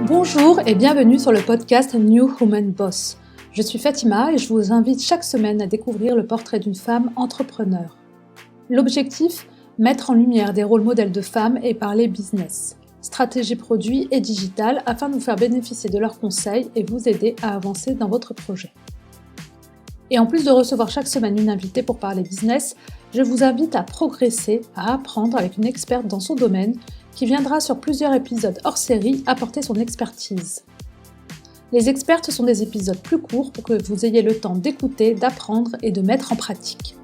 Bonjour et bienvenue sur le podcast New Woman Boss. Je suis Fatima et je vous invite chaque semaine à découvrir le portrait d'une femme entrepreneur. L'objectif, mettre en lumière des rôles modèles de femmes et parler business, stratégie produit et digital afin de vous faire bénéficier de leurs conseils et vous aider à avancer dans votre projet. Et en plus de recevoir chaque semaine une invitée pour parler business, je vous invite à progresser, à apprendre avec une experte dans son domaine qui viendra sur plusieurs épisodes hors série apporter son expertise. Les expertes sont des épisodes plus courts pour que vous ayez le temps d'écouter, d'apprendre et de mettre en pratique.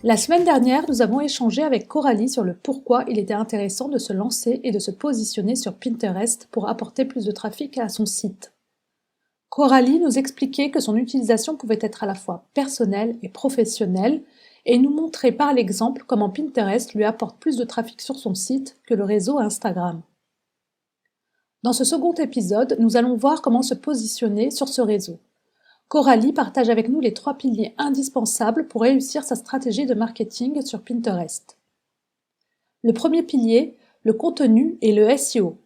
La semaine dernière, nous avons échangé avec Coralie sur le pourquoi il était intéressant de se lancer et de se positionner sur Pinterest pour apporter plus de trafic à son site. Coralie nous expliquait que son utilisation pouvait être à la fois personnelle et professionnelle et nous montrer par l'exemple comment Pinterest lui apporte plus de trafic sur son site que le réseau Instagram. Dans ce second épisode, nous allons voir comment se positionner sur ce réseau. Coralie partage avec nous les 3 piliers indispensables pour réussir sa stratégie de marketing sur Pinterest. Le premier pilier, le contenu et le SEO.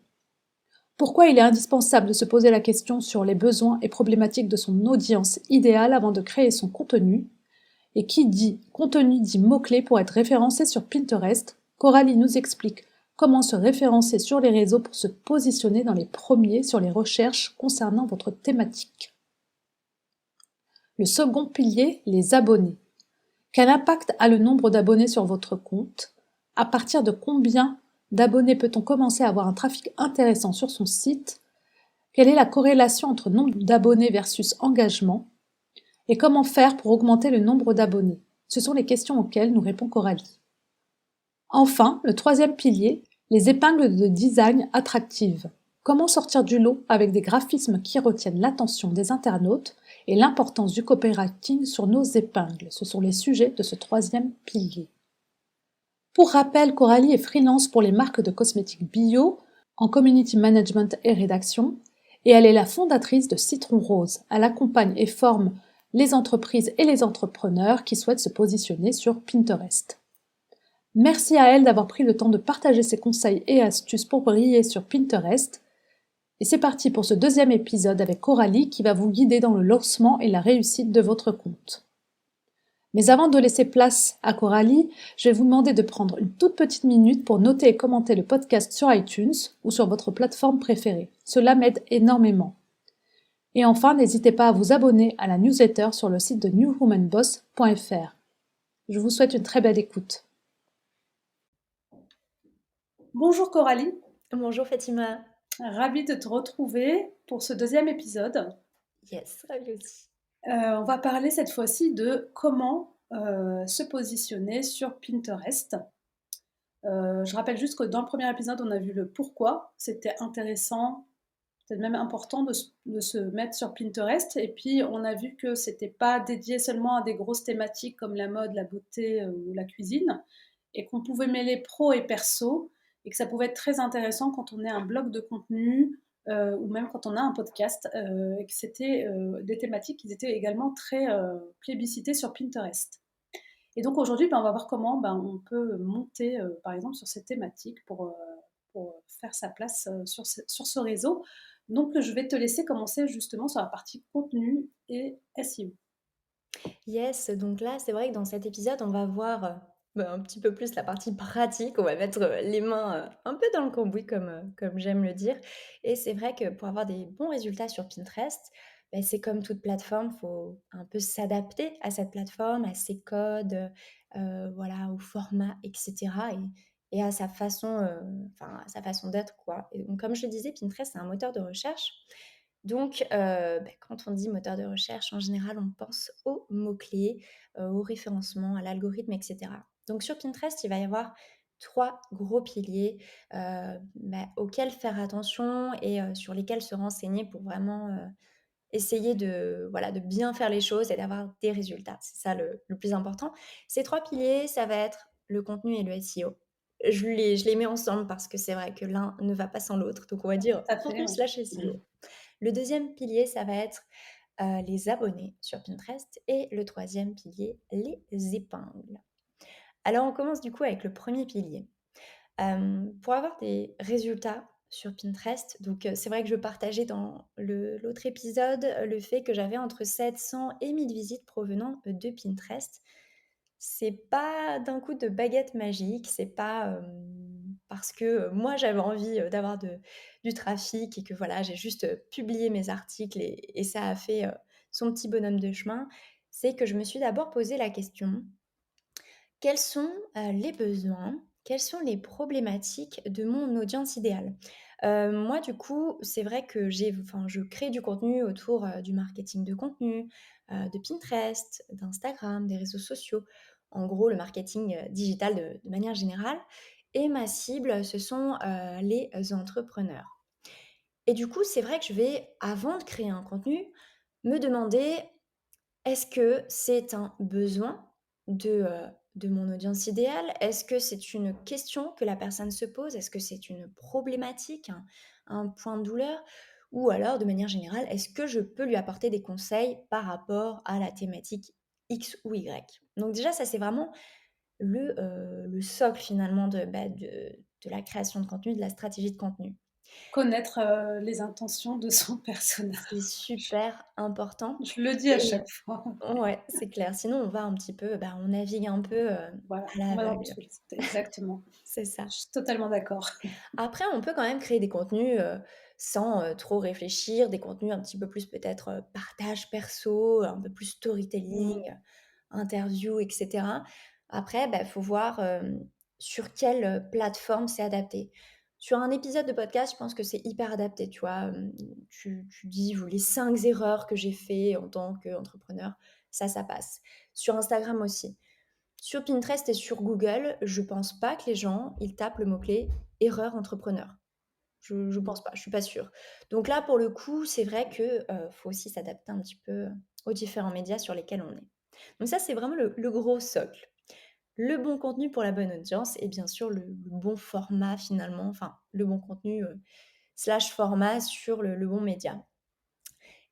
Pourquoi il est indispensable de se poser la question sur les besoins et problématiques de son audience idéale avant de créer son contenu. Et qui dit contenu dit mots-clés pour être référencé sur Pinterest. Coralie nous explique comment se référencer sur les réseaux pour se positionner dans les premiers sur les recherches concernant votre thématique. Le second pilier, les abonnés. Quel impact a le nombre d'abonnés sur votre compte? À partir de combien d'abonnés peut-on commencer à avoir un trafic intéressant sur son site? Quelle est la corrélation entre nombre d'abonnés versus engagement? Et comment faire pour augmenter le nombre d'abonnés? Ce sont les questions auxquelles nous répond Coralie. Enfin, le troisième pilier, les épingles de design attractives. Comment sortir du lot avec des graphismes qui retiennent l'attention des internautes et l'importance du copywriting sur nos épingles. Ce sont les sujets de ce troisième pilier. Pour rappel, Coralie est freelance pour les marques de cosmétiques bio, en community management et rédaction, et elle est la fondatrice de Citron Rose. Elle accompagne et forme les entreprises et les entrepreneurs qui souhaitent se positionner sur Pinterest. Merci à elle d'avoir pris le temps de partager ses conseils et astuces pour briller sur Pinterest. Et c'est parti pour ce deuxième épisode avec Coralie qui va vous guider dans le lancement et la réussite de votre compte. Mais avant de laisser place à Coralie, je vais vous demander de prendre une toute petite minute pour noter et commenter le podcast sur iTunes ou sur votre plateforme préférée. Cela m'aide énormément. Et enfin, n'hésitez pas à vous abonner à la newsletter sur le site de newwomanboss.fr. Je vous souhaite une très belle écoute. Bonjour Coralie. Bonjour Fatima. Ravie de te retrouver pour ce deuxième épisode. Yes, ravie aussi. On va parler cette fois-ci de comment se positionner sur Pinterest. Je rappelle juste que dans le premier épisode, on a vu le pourquoi. C'était intéressant, peut-être même important de se mettre sur Pinterest. Et puis, on a vu que c'était pas dédié seulement à des grosses thématiques comme la mode, la beauté ou la cuisine, et qu'on pouvait mêler pro et perso, et que ça pouvait être très intéressant quand on est un blog de contenu ou même quand on a un podcast, et que c'était des thématiques qui étaient également très plébiscitées sur Pinterest. Et donc aujourd'hui, on va voir comment on peut monter, par exemple, sur ces thématiques pour faire sa place sur ce réseau. Donc je vais te laisser commencer justement sur la partie contenu et SEO. Yes, donc là, c'est vrai que dans cet épisode, on va voir un petit peu plus la partie pratique. On va mettre les mains un peu dans le cambouis, comme j'aime le dire. Et c'est vrai que pour avoir des bons résultats sur Pinterest, c'est comme toute plateforme, il faut un peu s'adapter à cette plateforme, à ses codes, voilà, au format, etc. Et à sa façon, à sa façon d'être, quoi. Et donc, comme je le disais, Pinterest, c'est un moteur de recherche. Donc, quand on dit moteur de recherche, en général, on pense aux mots-clés, au référencement, à l'algorithme, et cetera. Donc sur Pinterest, il va y avoir 3 gros piliers, auxquels faire attention et sur lesquels se renseigner pour vraiment, essayer de bien faire les choses et d'avoir des résultats. C'est ça le plus important. Ces 3 piliers, ça va être le contenu et le SEO. Je les mets ensemble parce que c'est vrai que l'un ne va pas sans l'autre. Donc on va dire Tout à fait, contenu oui. slash SEO. Le deuxième pilier, ça va être les abonnés sur Pinterest et le troisième pilier, les épingles. Alors on commence du coup avec le premier pilier. Pour avoir des résultats sur Pinterest, donc c'est vrai que je partageais dans l'autre épisode, le fait que j'avais entre 700 et 1000 visites provenant, de Pinterest. C'est pas d'un coup de baguette magique, c'est pas, parce que, moi j'avais envie, d'avoir du trafic et que voilà, j'ai juste, publié mes articles et ça a fait, son petit bonhomme de chemin. C'est que je me suis d'abord posé la question: quels sont, les besoins? Quelles sont les problématiques de mon audience idéale? Moi, du coup, c'est vrai que je crée du contenu autour, du marketing de contenu, de Pinterest, d'Instagram, des réseaux sociaux. En gros, le marketing, digital de manière générale et ma cible, ce sont, les entrepreneurs. Et du coup, c'est vrai que je vais, avant de créer un contenu, me demander: est-ce que c'est un besoin de mon audience idéale? Est-ce que c'est une question que la personne se pose? Est-ce que c'est une problématique, un point de douleur? Ou alors, de manière générale, est-ce que je peux lui apporter des conseils par rapport à la thématique X ou Y? Donc déjà, ça, c'est vraiment le socle finalement de la création de contenu, de la stratégie de contenu. Connaître, les intentions de son C'est personnage. super important Je le dis à et chaque fois. ouais, c'est clair. Sinon, on va un petit peu, on navigue un peu, à Voilà, on va dans l'aveugle. tous les exactement. C'est Je ça. suis totalement d'accord. Après, on peut quand même créer des contenus, sans, trop réfléchir, des contenus un petit peu plus peut-être, partage perso, un peu plus storytelling, Mmh. interview et cetera. Après, faut voir, sur quelle, plateforme c'est adapté. Sur un épisode de podcast, je pense que c'est hyper adapté, tu vois? Tu dis: «Vous les 5 erreurs que j'ai fait en tant qu'entrepreneur», ça passe. Sur Instagram aussi. Sur Pinterest et sur Google, je pense pas que les gens, ils tapent le mot-clé «erreur entrepreneur». Je Mmh. pense pas, je suis pas sûre. Donc là, pour le coup, c'est vrai que, faut aussi s'adapter un petit peu, aux différents médias sur lesquels on est. Donc ça, c'est vraiment le gros socle. Le bon contenu pour la bonne audience et bien sûr le bon format finalement, enfin le bon contenu, slash format sur le bon média.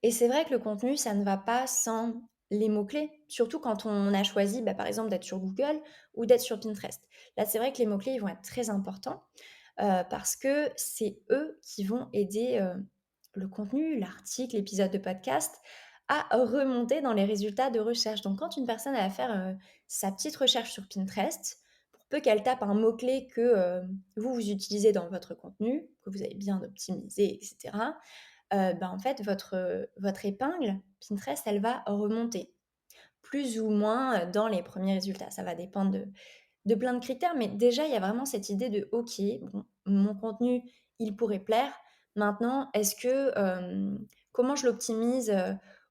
Et c'est vrai que le contenu, ça ne va pas sans les mots-clés, surtout quand on a choisi, par exemple, d'être sur Google ou d'être sur Pinterest. Là, c'est vrai que les mots-clés, ils vont être très importants, parce que c'est eux qui vont aider, le contenu, l'article, l'épisode de podcast à remonter dans les résultats de recherche. Donc quand une personne elle va faire, sa petite recherche sur Pinterest, pour peu qu'elle tape un mot-clé que, vous utilisez dans votre contenu, que vous avez bien optimisé et cetera, en fait, votre épingle Pinterest, elle va remonter, plus ou moins, dans les premiers résultats. Ça va dépendre de plein de critères, mais déjà, il y a vraiment cette idée de: «OK, bon, mon contenu, il pourrait plaire. Maintenant, est-ce que, comment je l'optimise,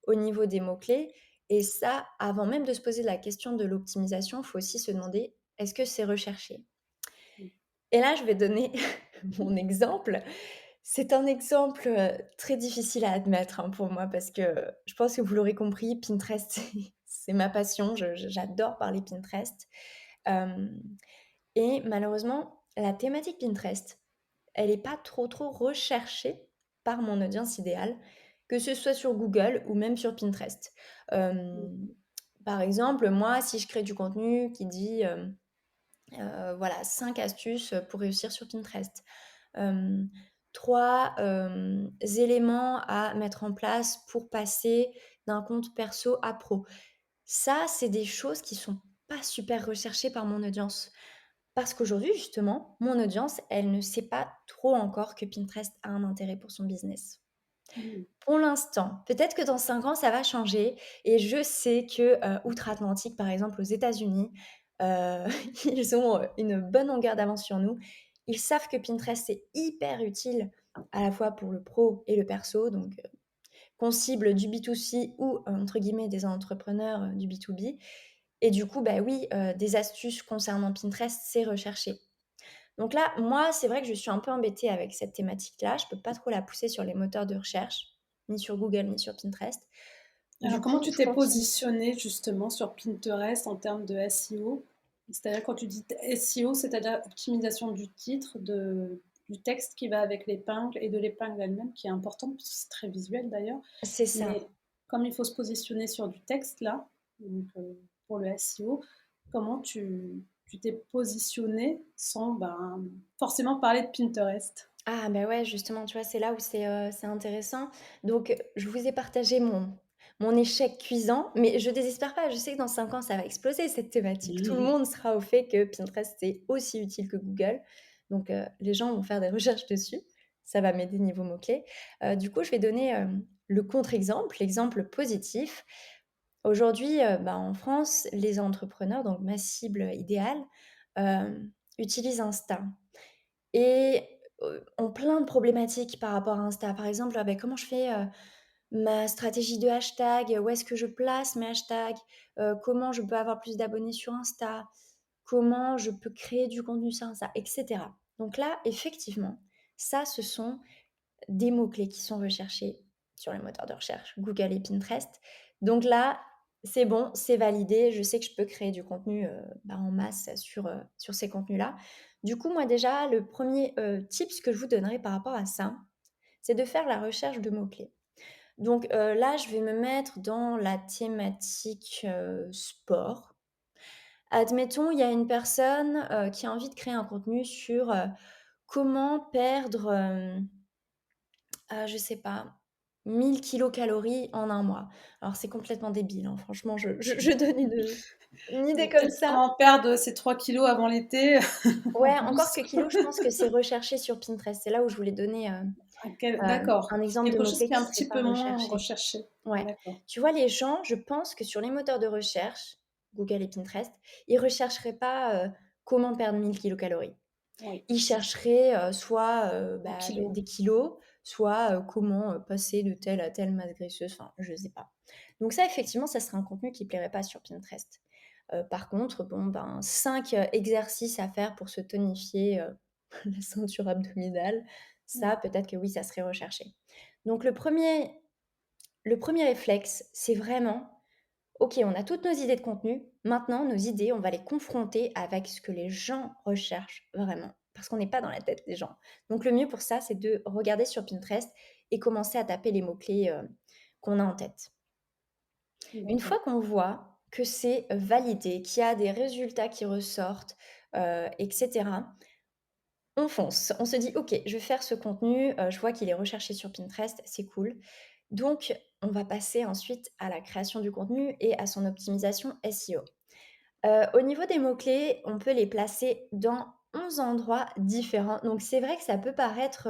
au niveau des mots-clés?» Et ça, avant même de se poser la question de l'optimisation, il faut aussi se demander: «Est-ce que c'est recherché?» Mmh. Et là, je vais donner mon exemple. C'est un exemple, très difficile à admettre, hein, pour moi parce que je pense que vous l'aurez compris, Pinterest, c'est ma passion. J'adore parler Pinterest. Hem Et malheureusement, la thématique Pinterest, elle est pas trop recherchée par mon audience idéale, que ce soit sur Google ou même sur Pinterest. Hem, Mmh. Par exemple, moi, si je crée du contenu qui dit, voilà, 5 astuces pour réussir sur Pinterest. Hem, 3, éléments à mettre en place pour passer d'un compte perso à pro. Ça, c'est des choses qui sont pas super recherchées par mon audience. Parce qu'aujourd'hui, justement, mon audience, elle ne sait pas trop encore que Pinterest a un intérêt pour son business. Mmh. Pour l'instant, peut-être que dans 5 ans, ça va changer et je sais que, outre-Atlantique, par exemple aux États-Unis, heu, ils ont, une bonne longueur d'avance sur nous. Ils savent que Pinterest, c'est hyper utile à la fois pour le pro et le perso, donc qu'on cible du B2C ou, entre guillemets, «des entrepreneurs», du B2B et du coup, oui, des astuces concernant Pinterest, c'est recherché. Donc là, moi, c'est vrai que je suis un peu embêtée avec cette thématique-là. Je peux pas trop la pousser sur les moteurs de recherche, ni sur Google, ni sur Pinterest. Alors Du comment coup, tu je t'es continue. positionnée justement sur Pinterest en termes de SEO? C'est-à-dire quand tu dis SEO, c'est-à-dire optimisation du titre, du texte qui va avec l'épingle et de l'épingle elle-même qui est importante parce que c'est très visuel d'ailleurs. C'est Mais ça. comme il faut se positionner sur du texte là, donc pour le SEO, comment tu t'es positionnée sans, forcément parler de Pinterest? Ah bah, ouais, justement, tu vois, c'est là où c'est intéressant. Donc, je vous ai partagé mon échec cuisant, mais je désespère pas. Je sais que dans 5 ans, ça va exploser cette thématique. Tout le monde sera au fait que Pinterest, c'est aussi utile que Google. Donc, les gens vont faire des recherches dessus. Ça va m'aider niveau mots-clés. Du coup, je vais donner, le contre-exemple, l'exemple positif. Aujourd'hui, en France, les entrepreneurs, donc ma cible idéale, utilisent Insta. Et ont plein de problématiques par rapport à Insta. Par exemple, comment je fais, ma stratégie de hashtag? Où est-ce que je place mes hashtags? Comment je peux avoir plus d'abonnés sur Insta? Comment je peux créer du contenu sur Insta? Et cetera. Donc là, effectivement, ça, ce sont des mots-clés qui sont recherchés sur les moteurs de recherche, Google et Pinterest. Donc là, c'est bon, c'est validé. Je sais que je peux créer du contenu, en masse sur ces contenus-là. Du coup, moi déjà, le premier tips que je vous donnerai par rapport à ça, c'est de faire la recherche de mots-clés. Donc, là, je vais me mettre dans la thématique, sport. Admettons, il y a une personne, qui a envie de créer un contenu sur, comment perdre, je sais pas, 1000 kilocalories en un mois. Alors c'est complètement débile, hein, franchement, je donne une idée comme Peut-être ça. comment perdre ces 3 kilos avant l'été en Ouais, encore plus. que kilos, je pense que c'est recherché sur Pinterest. C'est là où je voulais donner, D'accord, un exemple de quelque chose mot-clé qui est qui un serait petit pas peu moins recherché. recherché. Ouais. D'accord, Tu vois, les gens, je pense que sur les moteurs de recherche, Google et Pinterest, ils rechercheraient pas, comment perdre 1000 kilocalories. oui, Ils chercheraient, soit, en des kilos. kilos, soit, comment, passer de telle à telle masse graisseuse, enfin, je sais pas. Donc ça, effectivement, ça serait un contenu qui plairait pas sur Pinterest. Par contre, 5 exercices à faire pour se tonifier, la ceinture abdominale, Mmh. ça, peut-être que oui, ça serait recherché. Donc le premier réflexe, c'est vraiment: OK, on a toutes nos idées de contenu. Maintenant, nos idées, on va les confronter avec ce que les gens recherchent vraiment, parce qu'on n'est pas dans la tête des gens. Donc le mieux pour ça, c'est de regarder sur Pinterest et commencer à taper les mots-clés, qu'on a en tête. Une D'accord. fois qu'on voit que c'est validé, qu'il y a des résultats qui ressortent, et cetera, on fonce. On se dit: «OK, je vais faire ce contenu, je vois qu'il est recherché sur Pinterest, c'est cool». Donc on va passer ensuite à la création du contenu et à son optimisation SEO. Au niveau des mots-clés, on peut les placer dans 11 endroits différents. Donc c'est vrai que ça peut paraître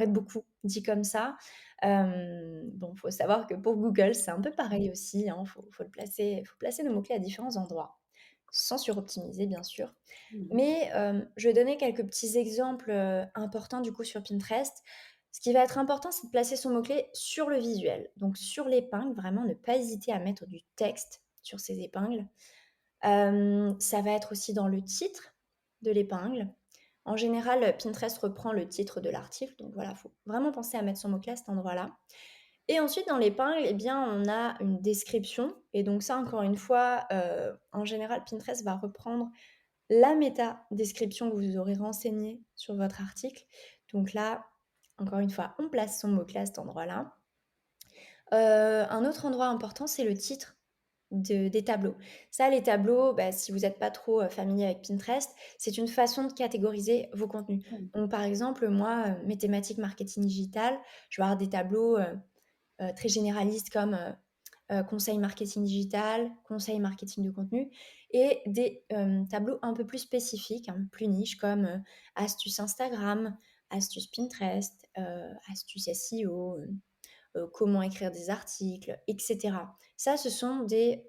beaucoup dit comme ça. Bon, faut savoir que pour Google, c'est un peu pareil aussi, hein. Faut placer nos mots-clés à différents endroits, sans suroptimiser bien sûr. Mmh. Mais, je vais donner quelques petits exemples, importants du coup sur Pinterest. Ce qui va être important, c'est de placer son mot-clé sur le visuel. Donc sur l'épingle, vraiment ne pas hésiter à mettre du texte sur ces épingles. Ça va être aussi dans le titre de l'épingle. En général, Pinterest reprend le titre de l'article, donc voilà, il faut vraiment penser à mettre son mot-clé à cet endroit-là. Et ensuite, dans l'épingle, eh bien, on a une description et donc ça, encore une fois, en général, Pinterest va reprendre la méta-description que vous aurez renseignée sur votre article. Donc là, encore une fois, on place son mot-clé à cet endroit-là. Un autre endroit important, c'est le titre des tableaux. Ça, les tableaux, si vous n'êtes pas trop, familier avec Pinterest, c'est une façon de catégoriser vos contenus. Mmh. Donc par exemple, moi, mes thématiques marketing digital, je vais avoir des tableaux, très généralistes comme, conseils marketing digital, conseils marketing de contenu et des, tableaux un peu plus spécifiques, un peu plus niche comme, astuces Instagram, astuces Pinterest, astuces SEO, comment écrire des articles, et cetera. Ça, ce sont des,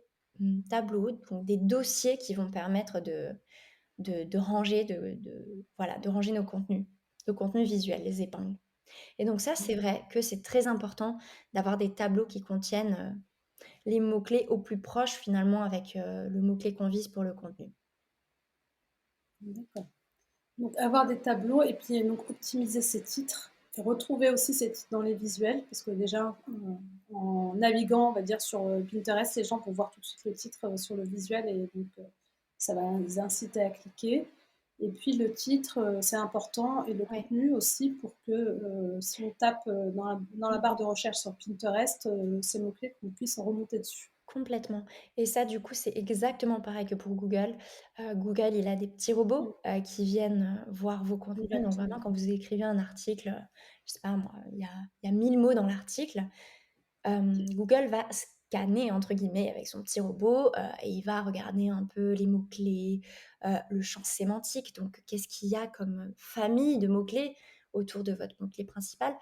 tableaux, donc des dossiers qui vont permettre de ranger, voilà, de ranger nos contenus visuels, les épingles. Et donc ça, c'est vrai que c'est très important d'avoir des tableaux qui contiennent, les mots-clés au plus proche finalement avec, le mot-clé qu'on vise pour le contenu. D'accord. Donc avoir des tableaux et puis donc optimiser ses titres et retrouver aussi ces titres dans les visuels parce que déjà, en naviguant, on va dire sur, Pinterest, les gens vont voir tout de suite le titre, sur le visuel et donc ça va les inciter à cliquer et puis le titre, c'est important et le Ouais. contenu aussi pour que, si on tape, dans la barre de recherche sur Pinterest, ces mots-clés qu'on puisse remonter dessus. Complètement et ça, du coup, c'est exactement pareil que pour Google. Google, il a des petits Mmh, robots, qui viennent, voir vos contenus. Donc vraiment, exactement. quand vous écrivez un article, je sais pas moi, il y a 1000 mots dans l'article, Google va «scanner» entre guillemets avec son petit robot, et il va regarder un peu les mots-clés, le champ sémantique. Donc qu'est-ce qu'il y a comme famille de mots-clés autour de votre mot-clé principal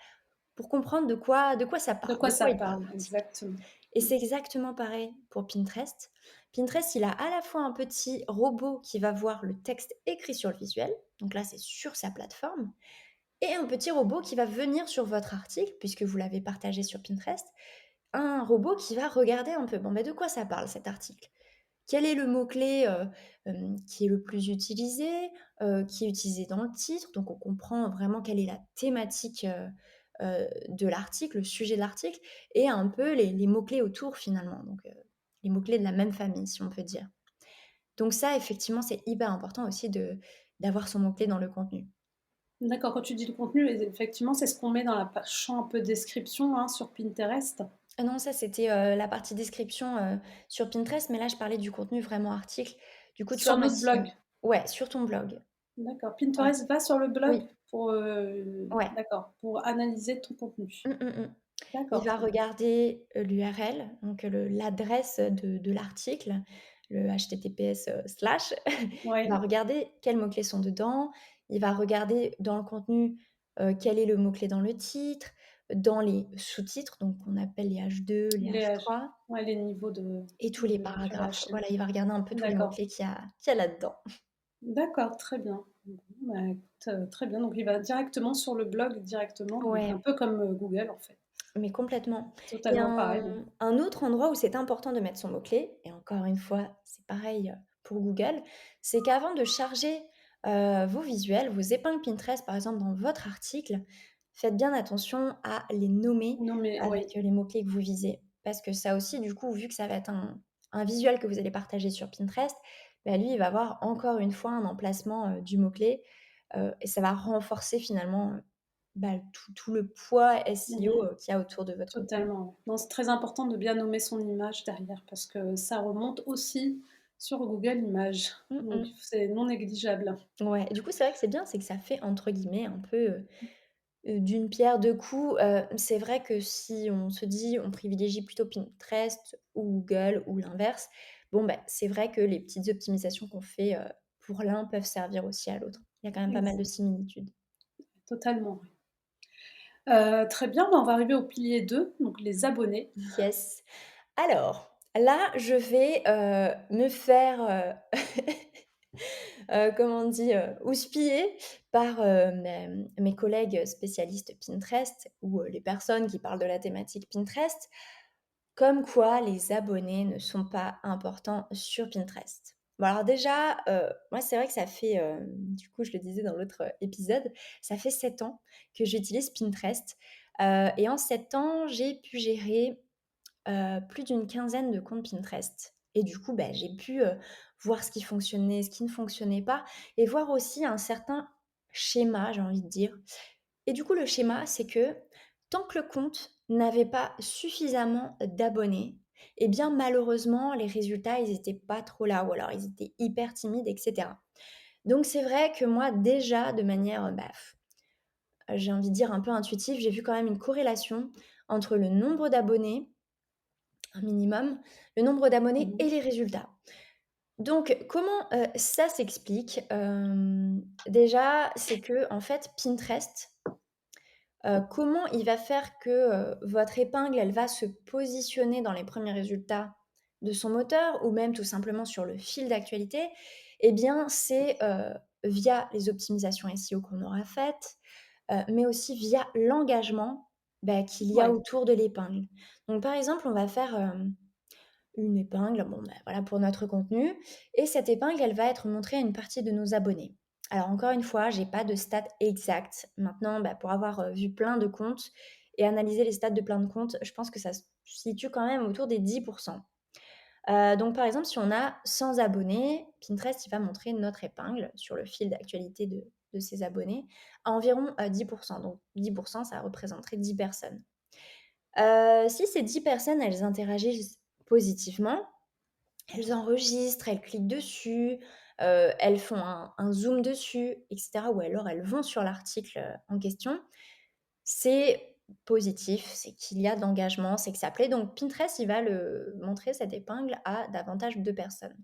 pour comprendre de quoi ça De parle, quoi de quoi ça il parle parle? l'article. Exactement. Et Mmh. c'est exactement pareil pour Pinterest. Pinterest, il a à la fois un petit robot qui va voir le texte écrit sur le visuel, donc là c'est sur sa plateforme, et un petit robot qui va venir sur votre article, puisque vous l'avez partagé sur Pinterest, un robot qui va regarder un peu, bon, ben, de quoi ça parle cet article? Quel est le mot-clé, qui est le plus utilisé, qui est utilisé dans le titre? Donc on comprend vraiment quelle est la thématique, de l'article, le sujet de l'article et un peu les mots-clés autour finalement, donc les mots-clés de la même famille, si on peut dire. Donc ça, effectivement, c'est hyper important aussi de d'avoir son mot-clé dans le contenu. D'accord, quand tu dis le contenu, effectivement, c'est ce qu'on met dans la pa champ un peu description, hein, sur Pinterest? Ah non, ça c'était, la partie description, sur Pinterest, mais là je parlais du contenu vraiment article. Du coup, tu vois, Sur moi notre si blog? ouais, sur ton blog. D'accord. Ouais. Pinterest va sur le blog Oui, pour, ouais. d'accord, pour analyser ton contenu. Mmh, mmh, mmh. Il D'accord, va très bien. regarder, l'URL, donc l'adresse de l'article, le HTTPS, slash. Il va Ouais, regarder quels mots-clés sont dedans. Il va regarder dans le contenu, quel est le mot-clé dans le titre, dans les sous-titres, donc qu'on appelle les H2, les les H H3 ouais, les niveaux et tous les de lecture paragraphes. HL. Voilà, il va regarder un peu tous les D'accord. mots-clés qu'il y a là-dedans. D'accord, très bien. Bon, bah, écoute, très bien, donc il va directement sur le blog directement, donc un Ouais. peu comme, Google, en fait. Mais complètement et Totalement pareil. un autre endroit où c'est important de mettre son mot-clé et encore une fois, c'est pareil, pour Google, c'est qu'avant de charger, vos visuels, vos épingles Pinterest, par exemple, dans votre article, faites bien attention à les nommer Non mais oui. avec, les mots-clés que vous visez. Parce que ça aussi, du coup, vu que ça va être un visuel que vous allez partager sur Pinterest, bah, lui, il va avoir encore une fois un emplacement, du mot-clé, et ça va renforcer finalement, bah, tout le poids SEO, Mmh. qu'il y a autour de votre contenu. Totalement, ouais. Non, c'est très important de bien nommer son image derrière parce que ça remonte aussi sur Google Images, Mmh donc mh. c'est non négligeable. Ouais, et du coup, c'est vrai que c'est bien, c'est que ça fait entre guillemets un peu, «d'une pierre deux coups». C'est vrai que si on se dit on privilégie plutôt Pinterest ou Google ou l'inverse, bon, bah, c'est vrai que les petites optimisations qu'on fait, pour l'un peuvent servir aussi à l'autre. Il y a quand même pas mal Ex de similitudes. totalement, ouais. Très bien, bah, on va arriver au pilier 2, donc les abonnés. Yes. Alors, là, je vais, me faire, comment on dit? Houspiller par, mes collègues spécialistes Pinterest ou, les personnes qui parlent de la thématique Pinterest, comme quoi les abonnés ne sont pas importants sur Pinterest. Bon alors déjà, moi c'est vrai que ça fait, du coup je le disais dans l'autre, épisode, ça fait 7 ans que j'utilise Pinterest, et en 7 ans, j'ai pu gérer plus d'une quinzaine de comptes Pinterest et du coup, bah, j'ai pu, voir ce qui fonctionnait, ce qui ne fonctionnait pas et voir aussi un certain schéma, j'ai envie de dire et du coup, le schéma, c'est que tant que le compte n'avait pas suffisamment d'abonnés et bien, malheureusement, les résultats, ils étaient pas trop là ou alors ils étaient hyper timides et cetera. Donc c'est vrai que moi, déjà, de manière, j'ai envie de dire un peu intuitive, j'ai vu quand même une corrélation entre le nombre d'abonnés un minimum, le nombre d'abonnés Mmh. et les résultats. Donc comment, ça s'explique? Déjà, c'est que en fait, Pinterest, comment il va faire que, votre épingle, elle va se positionner dans les premiers résultats de son moteur ou même tout simplement sur le fil d'actualité? Eh bien, c'est, via les optimisations SEO qu'on aura faites, mais aussi via l'engagement, qu'il y a Ouais, autour de l'épingle. Donc par exemple, on va faire, une épingle, bon, bah, voilà pour notre contenu et cette épingle, elle va être montrée à une partie de nos abonnés. Alors encore une fois, j'ai pas de stats exactes. Maintenant, pour avoir, vu plein de comptes et analysé les stats de plein de comptes, je pense que ça se situe quand même autour des 10. Donc par exemple, si on a 100 abonnés, Pinterest, il va montrer notre épingle sur le fil d'actualité de ses abonnés à environ, 10. Donc 10, ça représenterait 10 personnes. Si ces 10 personnes, elles interagissent positivement, elles enregistrent, elles cliquent dessus, elles font un zoom dessus et cetera ou alors elles vont sur l'article, en question. C'est positif, c'est qu'il y a de l'engagement, c'est que ça plaît donc Pinterest, il va le montrer cette épingle à davantage de personnes.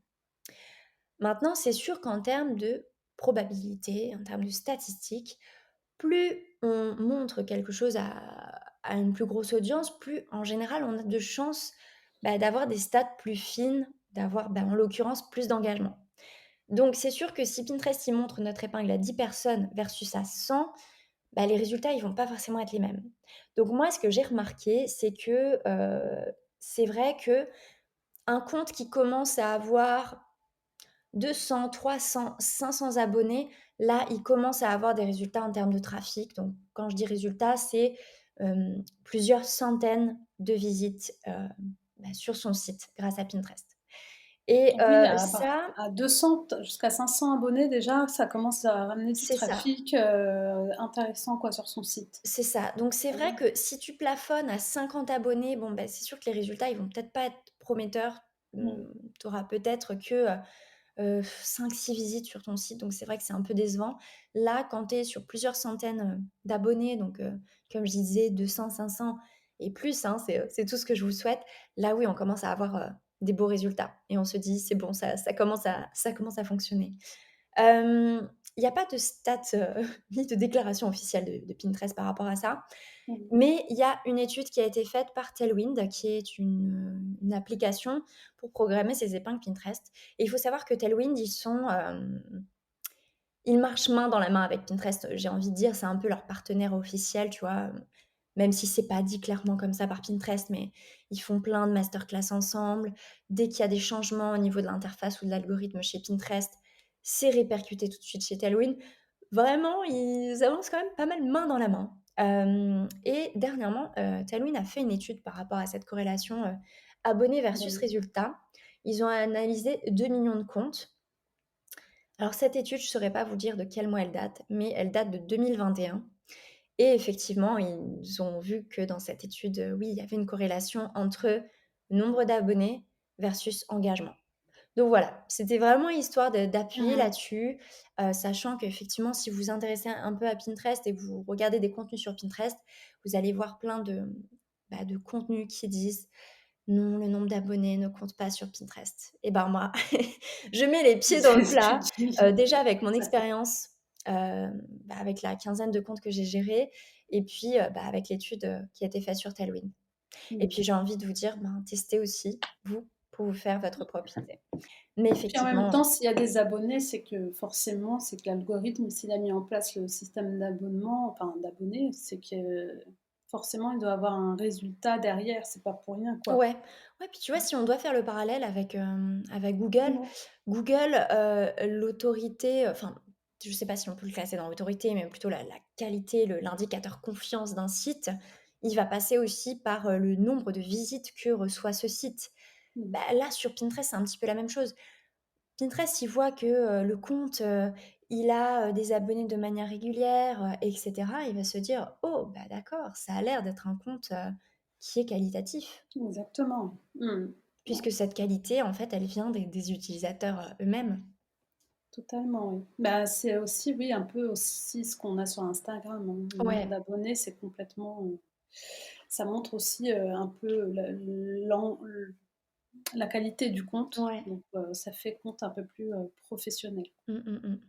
Maintenant, c'est sûr qu'en termes de probabilité, en termes de statistiques, plus on montre quelque chose à une plus grosse audience, plus en général on a de chances, d'avoir des stats plus fines, d'avoir, en l'occurrence, plus d'engagement. Donc c'est sûr que si Pinterest, il montre notre épingle à 10 personnes versus à 100, les résultats, ils vont pas forcément être les mêmes. Donc moi, ce que j'ai remarqué, c'est que, c'est vrai que un compte qui commence à avoir 200, 300, 500 abonnés, là, il commence à avoir des résultats en termes de trafic. Donc quand je dis résultats, c'est, plusieurs centaines de visites, sur son site grâce à Pinterest et Oui, ça à 200 jusqu'à 500 abonnés déjà, ça commence à ramener du c'est ça. trafic, intéressant quoi sur son site. C'est ça. Donc c'est Très vrai bien. que si tu plafonnes à 50 abonnés, bon, c'est sûr que les résultats, ils vont peut-être pas être prometteurs. Mmh. Tu auras peut-être que, 5-6 visites sur ton site, donc c'est vrai que c'est un peu décevant. Là, quand tu es sur plusieurs centaines, d'abonnés, donc comme je disais 200-500 et plus, hein, c'est tout ce que je vous souhaite. Là, oui, on commence à avoir, des beaux résultats et on se dit: «C'est bon, ça commence à fonctionner». Il y a pas de stats, ni de déclaration officielle de Pinterest par rapport à ça, Mmh. mais il y a une étude qui a été faite par Tailwind, qui est une application pour programmer ses épingles Pinterest et il faut savoir que Tailwind, ils marchent main dans la main avec Pinterest, j'ai envie de dire, c'est un peu leur partenaire officiel, tu vois? Même si c'est pas dit clairement comme ça par Pinterest, mais ils font plein de masterclass ensemble. Dès qu'il y a des changements au niveau de l'interface ou de l'algorithme chez Pinterest, c'est répercuté tout de suite chez Tailwind. Vraiment, ils avancent quand même pas mal main dans la main. Et dernièrement, Tailwind a fait une étude par rapport à cette corrélation, abonnés versus Abonnés. résultats. Ils ont analysé 2 millions de comptes. Alors cette étude, je ne saurais pas vous dire de quel mois elle date, mais elle date de 2021 et effectivement, ils ont vu que dans cette étude, oui, il y avait une corrélation entre nombre d'abonnés versus engagement. Donc voilà, c'était vraiment histoire d'appuyer Mmh. là-dessus, sachant qu'effectivement, si vous vous intéressez un peu à Pinterest et que vous regardez des contenus sur Pinterest, vous allez voir plein de contenus qui disent: «Non, le nombre d'abonnés ne compte pas sur Pinterest» et ben moi, je mets les pieds dans C'est le ce que plat, tu dis. déjà avec mon Tout à fait. expérience, avec la quinzaine de comptes que j'ai gérés et puis, avec l'étude, qui a été faite sur Tailwind et Mmh. puis j'ai envie de vous dire, testez aussi, vous, pour vous faire votre propre idée. Mais Puis en même temps, effectivement s'il y a des abonnés, c'est que forcément, c'est que l'algorithme, s'il a mis en place le système d'abonnement, enfin d'abonnés, c'est que forcément, il doit avoir un résultat derrière, c'est pas pour rien, quoi. ouais, ouais, puis tu vois, si on doit faire le parallèle avec Google, Ouais. Google, l'autorité, enfin, je sais pas si on peut le classer dans l'autorité, mais plutôt la qualité, l'indicateur confiance d'un site, il va passer aussi par, le nombre de visites que reçoit ce site. Mmh. Là, sur Pinterest, c'est un petit peu la même chose. Pinterest, il voit que, le compte, il a, des abonnés de manière régulière, et cetera. Il va se dire: «Oh, d'accord, ça a l'air d'être un compte, qui est qualitatif». Exactement. Mmh. Ouais, Puisque cette qualité, en fait, elle vient des utilisateurs, eux-mêmes. totalement, oui. Bah, c'est aussi, oui, un peu aussi ce qu'on a sur Instagram, hein. Le nombre Ouais. d'abonnés, c'est complètement, ça montre aussi, un peu la qualité du compte, Ouais. donc ça fait compte un peu plus, professionnel. Mmh, mmh, mmh.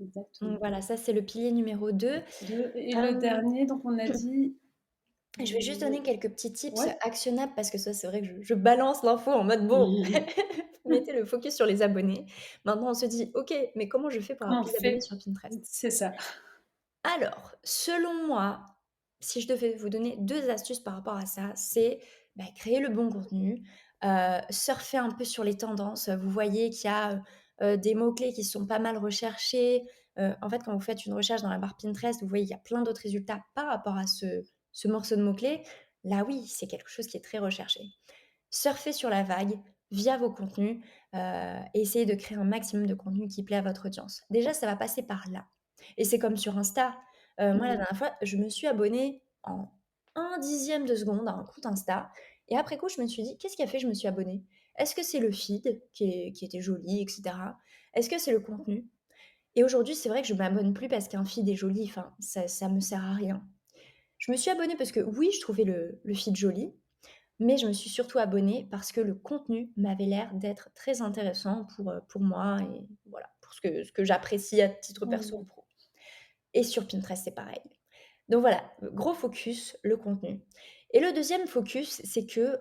Donc Exactement. voilà, ça, c'est le pilier numéro 2. 2 et le Hem, dernier, donc on a dit je vais juste donner le quelques petits tips ouais? actionnables parce que ça, c'est vrai que je balance l'info en mode: «Bon, mettez le focus sur les abonnés». Maintenant, on se dit: «OK, mais comment je fais pour avoir Comment on plus d'abonnés fait? sur Pinterest?» C'est ça. Alors, selon moi, si je devais vous donner 2 astuces par rapport à ça, c'est, créer le bon contenu, surfer un peu sur les tendances. Vous voyez qu'il y a, des mots-clés qui sont pas mal recherchés. En fait, quand vous faites une recherche dans la barre Pinterest, vous voyez, il y a plein d'autres résultats par rapport à ce morceau de mots-clés. Là, oui, c'est quelque chose qui est très recherché. Surfez sur la vague via vos contenus, et essayez de créer un maximum de contenu qui plaît à votre audience. Déjà, ça va passer par là et c'est comme sur Insta. Moi, la Mmh. dernière fois, je me suis abonnée en un dixième de seconde à un compte Insta Et après coup, je me suis dit: «Qu'est-ce qui a fait que je me suis abonnée? Est-ce que c'est le feed qui était joli et cetera? Est-ce que c'est le contenu?» Et aujourd'hui, c'est vrai que je m'abonne plus parce qu'un feed est joli, enfin, ça me sert à rien. Je me suis abonnée parce que oui, je trouvais le feed joli, mais je me suis surtout abonnée parce que le contenu m'avait l'air d'être très intéressant pour moi et voilà, pour ce que j'apprécie à titre perso ou Mmh. pro. Et sur Pinterest, c'est pareil. Donc voilà, gros focus, le contenu. Et le deuxième focus, c'est que,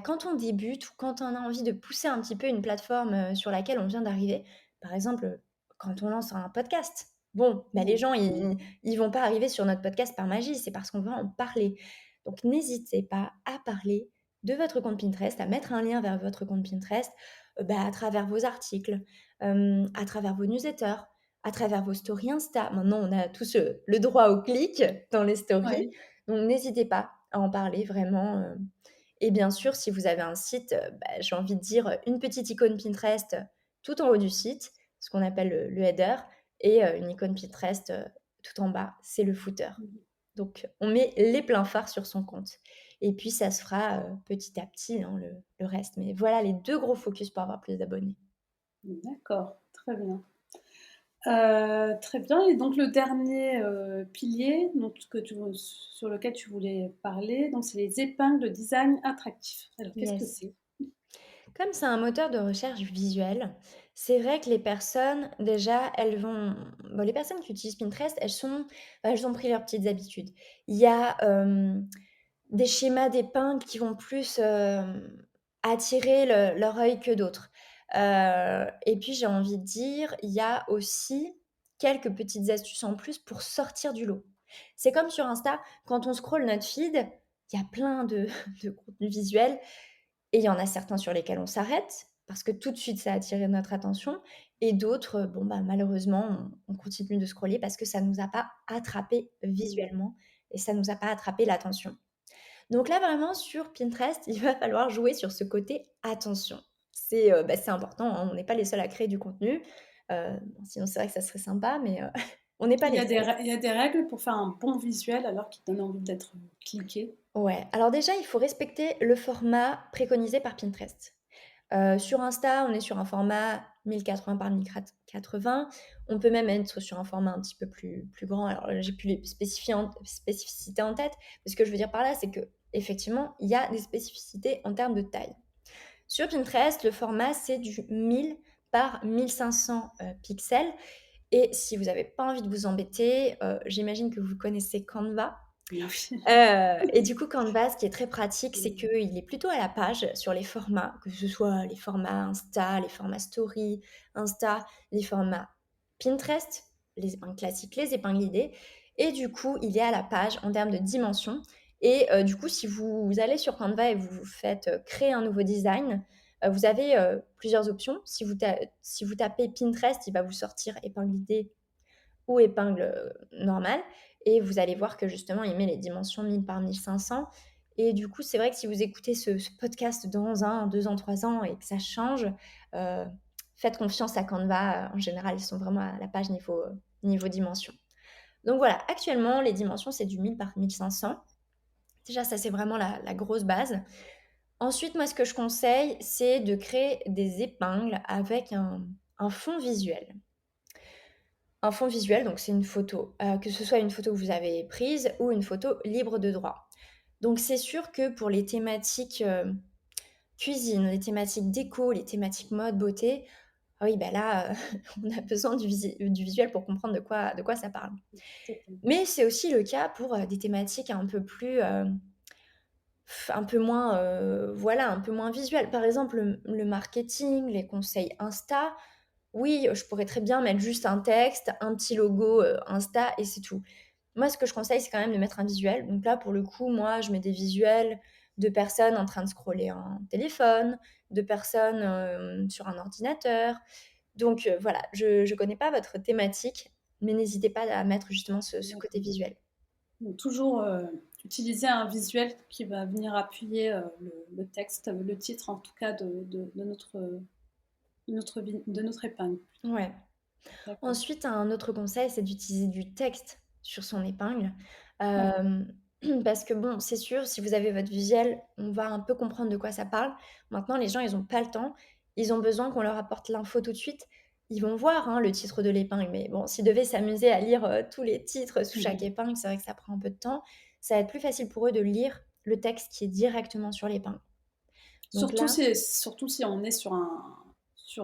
quand on débute ou quand on a envie de pousser un petit peu une plateforme, sur laquelle on vient d'arriver, par exemple, quand on lance un podcast. Bon, les Mmh. gens, ils vont pas arriver sur notre podcast par magie, c'est parce qu'on va en parler. Donc n'hésitez pas à parler de votre compte Pinterest, à mettre un lien vers votre compte Pinterest, à travers vos articles, à travers vos newsletters, à travers vos stories Insta. Maintenant, on a tous, le droit au clic dans les stories, Ouais. donc n'hésitez pas à en parler vraiment, et bien sûr, si vous avez un site, j'ai envie de dire, une petite icône Pinterest, tout en haut du site, ce qu'on appelle le header et une icône Pinterest, tout en bas, c'est le footer. Mmh. Donc on met les pleins phares sur son compte et puis ça se fera, petit à petit, hein, le reste. Mais voilà les 2 gros focus pour avoir plus d'abonnés. D'accord, très bien. Très bien et donc le dernier, pilier donc sur lequel tu voulais parler, donc c'est les épingles de design attractif. Alors qu'est-ce que Yes. c'est? Comme c'est un moteur de recherche visuel, c'est vrai que les personnes, déjà, les personnes qui utilisent Pinterest, elles ont pris leurs petites habitudes. Il y a, des schémas d'épingles qui vont plus, attirer leur œil que d'autres. Et puis j'ai envie de dire, il y a aussi quelques petites astuces en plus pour sortir du lot. C'est comme sur Insta, quand on scrolle notre feed, il y a plein de de contenus visuels et il y en a certains sur lesquels on s'arrête, parce que tout de suite ça a attiré notre attention et d'autres, malheureusement, on continue de scroller parce que ça nous a pas attrapé Mmh. visuellement et ça nous a pas attrapé l'attention. Donc là, vraiment sur Pinterest, il va falloir jouer sur ce côté attention. C'est important, hein, on n'est pas les seuls à créer du contenu, sinon c'est vrai que ça serait sympa, mais on n'est pas les seuls. Il y a des règles pour faire un bon visuel alors qui donne envie d'être cliqué? Ouais, alors déjà, il faut respecter le format préconisé par Pinterest. Sur Insta, on est sur un format 1080 par 1080. On peut même être sur un format un petit peu plus grand. Alors, j'ai plus les spécificités en tête, mais ce que je veux dire par là, c'est qu'effectivement, il y a des spécificités en termes de taille. Sur Pinterest, le format, c'est du 1000 par 1500, pixels et si vous avez pas envie de vous embêter, j'imagine que vous connaissez Canva. Oui. Et du coup, Canva, ce qui est très pratique, c'est qu'il est plutôt à la page sur les formats, que ce soit les formats Insta, les formats Story, Insta, les formats Pinterest, les épingles classiques, les épingles idées et du coup, il est à la page en termes de dimensions et du coup, si vous allez sur Canva et vous faites, créer un nouveau design, vous avez, plusieurs options. Si vous tapez Pinterest, il va vous sortir épingle idée ou épingle, normale et vous allez voir que justement il met les dimensions 1000 par 1500 et du coup, c'est vrai que si vous écoutez ce podcast dans 1, 2 ans, 3 ans et que ça change, heu, faites confiance à Canva, en général, ils sont vraiment à la page niveau dimension. Donc voilà, actuellement, les dimensions, c'est du 1000 par 1500. Déjà, ça, c'est vraiment la grosse base. Ensuite, moi, ce que je conseille, c'est de créer des épingles avec un fond visuel. Un fond visuel, donc c'est une photo, que ce soit une photo que vous avez prise ou une photo libre de droit. Donc c'est sûr que pour les thématiques, cuisine, les thématiques déco, les thématiques mode, beauté, ah oui, bah là, on a besoin du visuel pour comprendre de quoi ça parle. C'est clair. Mais c'est aussi le cas pour, des thématiques un peu plus, un peu moins, voilà, un peu moins visuelles. Par exemple, le marketing, les conseils Insta, oui, je pourrais très bien mettre juste un texte, un petit logo, Insta et c'est tout. Moi, ce que je conseille, c'est quand même de mettre un visuel. Donc là, pour le coup, moi, je mets des visuels de personnes en train de scroller un téléphone, de personnes, sur un ordinateur. Donc voilà, je connais pas votre thématique, mais n'hésitez pas à mettre justement ce côté D'accord. visuel. Donc toujours, utiliser un visuel qui va venir appuyer, le texte, le titre en tout cas de notre épingle. Ouais. D'accord. Ensuite, un autre conseil, c'est d'utiliser du texte sur son épingle. Ouais. Parce que bon, c'est sûr, si vous avez votre visuel, on va un peu comprendre de quoi ça parle. Maintenant, les gens, ils ont pas le temps. Ils ont besoin qu'on leur apporte l'info tout de suite. Ils vont voir, hein, le titre de l'épingle, mais bon, s'ils devaient s'amuser à lire, tous les titres sous chaque Mmh. épingle, c'est vrai que ça prend un peu de temps. Ça va être plus facile pour eux de lire le texte qui est directement sur l'épingle. Donc là Surtout si on est sur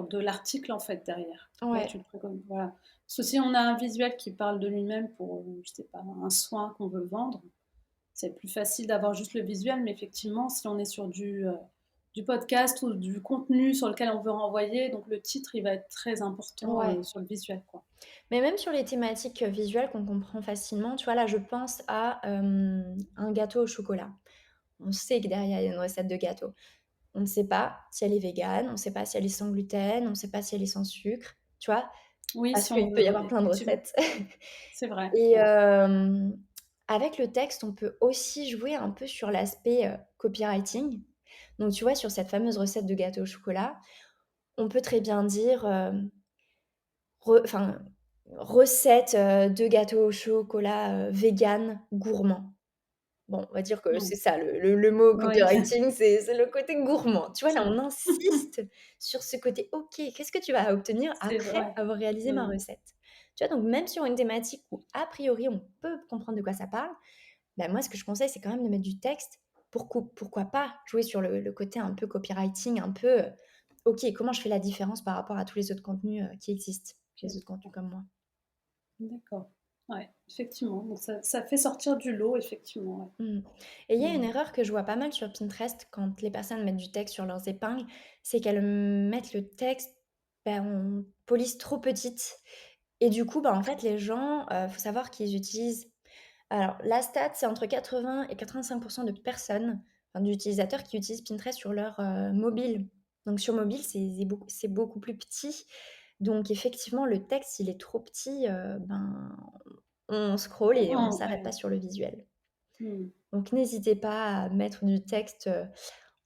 de l'article, en fait, derrière. Ouais, ouais, tu le préconises, voilà. Parce que si on a un visuel qui parle de lui-même pour, je sais pas, un soin qu'on veut vendre, c'est plus facile d'avoir juste le visuel, mais effectivement, si on est sur du podcast ou du contenu sur lequel on veut renvoyer, donc le titre, il va être très important, ouais. sur le visuel, quoi. Mais même sur les thématiques, visuelles qu'on comprend facilement, tu vois, là, je pense à, un gâteau au chocolat. On sait que derrière, il y a une recette de gâteau. On ne sait pas si elle est végane, on ne sait pas si elle est sans gluten, on ne sait pas si elle est sans sucre, tu vois? Oui, Parce si on qu'il peut y veut avoir plein de effectivement, recettes. c'est vrai, Et ouais. avec le texte, on peut aussi jouer un peu sur l'aspect, copywriting. Donc tu vois, sur cette fameuse recette de gâteau au chocolat, on peut très bien dire, enfin, recette, de gâteau au chocolat, végan gourmand. Bon, on va dire que Mmh. c'est ça le mot Oui, copywriting, c'est le côté gourmand. Tu vois, là, c'est on insiste sur ce côté: «OK, qu'est-ce que tu vas obtenir c'est après vrai. avoir réalisé ma Mmh. recette?» Tu vois? Donc même sur une thématique où a priori on peut comprendre de quoi ça parle, bah, moi ce que je conseille, c'est quand même de mettre du texte pourquoi pas jouer sur le côté un peu copywriting, un peu, OK, comment je fais la différence par rapport à tous les autres contenus, qui existent? Les autres contenus comme moi. D'accord. Ouais, effectivement, donc ça fait sortir du lot, effectivement, ouais. Mmh. Et il y a une Mmh. erreur que je vois pas mal sur Pinterest quand les personnes mettent du texte sur leurs épingles, c'est qu'elles mettent le texte, en police trop petite et du coup, bah, en fait, les gens, faut savoir qu'ils utilisent alors la stat, c'est entre 80 et 85 de personnes, enfin d'utilisateurs qui utilisent Pinterest sur leur, mobile. Donc sur mobile, c'est beaucoup plus petit. Donc effectivement, le texte, s'il est trop petit, on scrolle et on s'arrête pas Ouais. sur le visuel. Mmh. Donc n'hésitez pas à mettre du texte,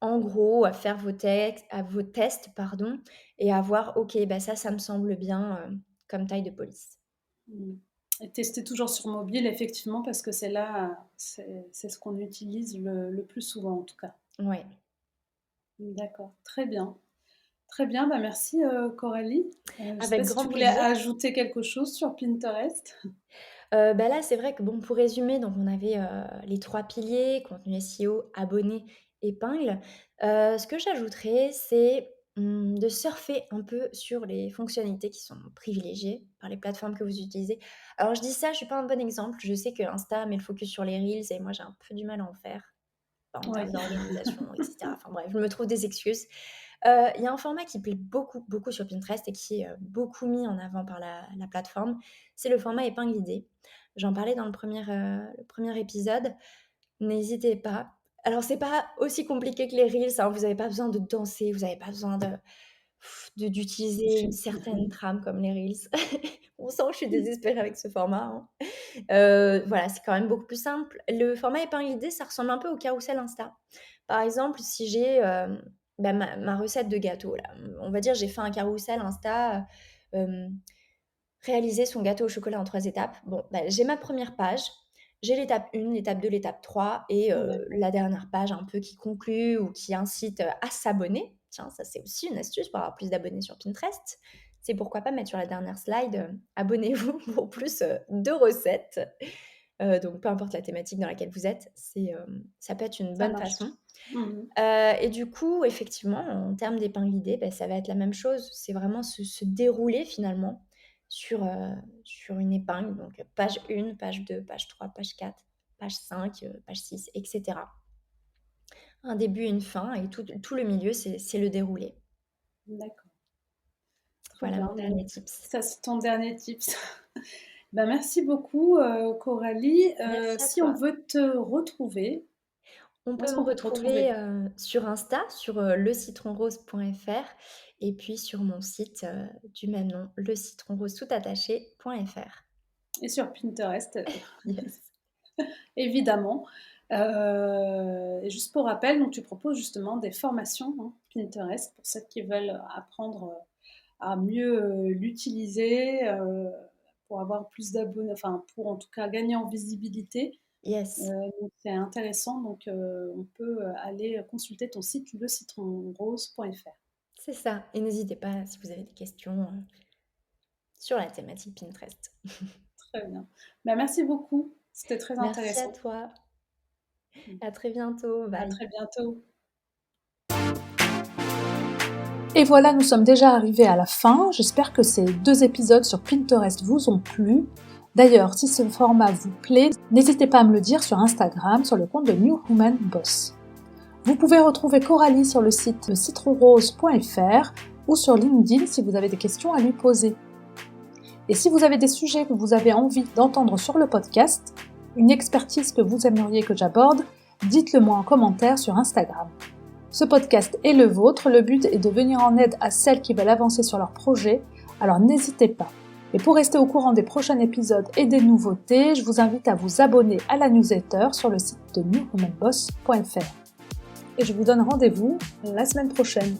en gros, à faire vos tests, pardon, et à voir: «OK, bah, ça me semble bien, comme taille de police». Mmh. Et tester toujours sur mobile, effectivement, parce que c'est là, c'est ce qu'on utilise le plus souvent, en tout cas. Ouais. D'accord, très bien. Très bien, bah, merci, Coralie. Je sais pas Avec si tu grand voulais plaisir. ajouter quelque chose sur Pinterest? Bah, là, c'est vrai que bon, pour résumer, donc on avait, les 3 piliers, contenu SEO, abonnés, épingle. Ce que j'ajouterais, c'est, de surfer un peu sur les fonctionnalités qui sont privilégiées par les plateformes que vous utilisez. Alors je dis ça, je suis pas un bon exemple. Je sais que Insta met le focus sur les reels et moi j'ai un peu du mal à en faire. En Oui. termes d'organisation et cetera. Enfin bref, je me trouve des excuses. Il y a un format qui plaît beaucoup, beaucoup sur Pinterest et qui est, beaucoup mis en avant par la plateforme, c'est le format épingle idée. J'en parlais dans le 1er épisode. N'hésitez pas. Alors c'est pas aussi compliqué que les reels, hein, vous avez pas besoin de danser, vous avez pas besoin d'utiliser une certaine trame comme les reels. On sent que je suis désespérée avec ce format, hein. Voilà, c'est quand même beaucoup plus simple. Le format épingle idée, ça ressemble un peu au carrousel Insta. Par exemple, si j'ai, ma recette de gâteau là, on va dire j'ai fait un carrousel Insta, réaliser son gâteau au chocolat en 3 étapes. Bon, bah, j'ai ma première page, j'ai l'étape 1, l'étape 2, l'étape 3 et D'accord. la dernière page un peu qui conclut ou qui incite, à s'abonner. Tiens, ça c'est aussi une astuce pour avoir plus d'abonnés sur Pinterest. C'est pourquoi pas mettre sur la dernière slide, «Abonnez-vous pour plus, de recettes». Donc peu importe la thématique dans laquelle vous êtes, ça peut être une Ça bonne marche. façon. Mmh. Et du coup, effectivement, en termes d'épingle idée, bah, ça va être la même chose. C'est vraiment se dérouler finalement sur une épingle, donc page 1, page 2, page 3, page 4, page 5, page 6, et cetera. Un début, une fin et tout le milieu, c'est le déroulé. D'accord, très Voilà bien. mon dernier tips. Ça, c'est ton dernier tips. Bah, merci beaucoup, Coralie. Merci à Si on toi. veut te retrouver, On où peut est-ce me qu'on peut te retrouver, retrouver? sur Insta, sur, lecitronrose.fr et puis sur mon site, du même nom, lecitronrose.fr. Et sur Pinterest, Yes. évidemment. Et juste pour rappel, donc tu proposes justement des formations, hein, Pinterest pour celles qui veulent apprendre, à mieux, l'utiliser, pour avoir plus d'abonnés, enfin pour en tout cas gagner en visibilité. Yes, Donc c'est intéressant, donc on peut, aller consulter ton site lecitronrose.fr. c'est ça et n'hésitez pas si vous avez des questions, sur la thématique Pinterest. Très bien. Bah, merci beaucoup, c'était très Merci à intéressant. toi, Mmh. à très bientôt, À bye. très bientôt. Et voilà, nous sommes déjà arrivés à la fin. J'espère que ces 2 épisodes sur Pinterest vous ont plu. D'ailleurs, si ce format vous plaît, n'hésitez pas à me le dire sur Instagram, sur le compte de New Woman Boss. Vous pouvez retrouver Coralie sur le site citronrose.fr ou sur LinkedIn si vous avez des questions à lui poser. Et si vous avez des sujets que vous avez envie d'entendre sur le podcast, une expertise que vous aimeriez que j'aborde, dites-le moi en commentaire sur Instagram. Ce podcast est le vôtre, le but est de venir en aide à celles qui veulent avancer sur leur projet, alors n'hésitez pas. Et pour rester au courant des prochains épisodes et des nouveautés, je vous invite à vous abonner à la newsletter sur le site de newwomanboss.fr. Et je vous donne rendez-vous la semaine prochaine.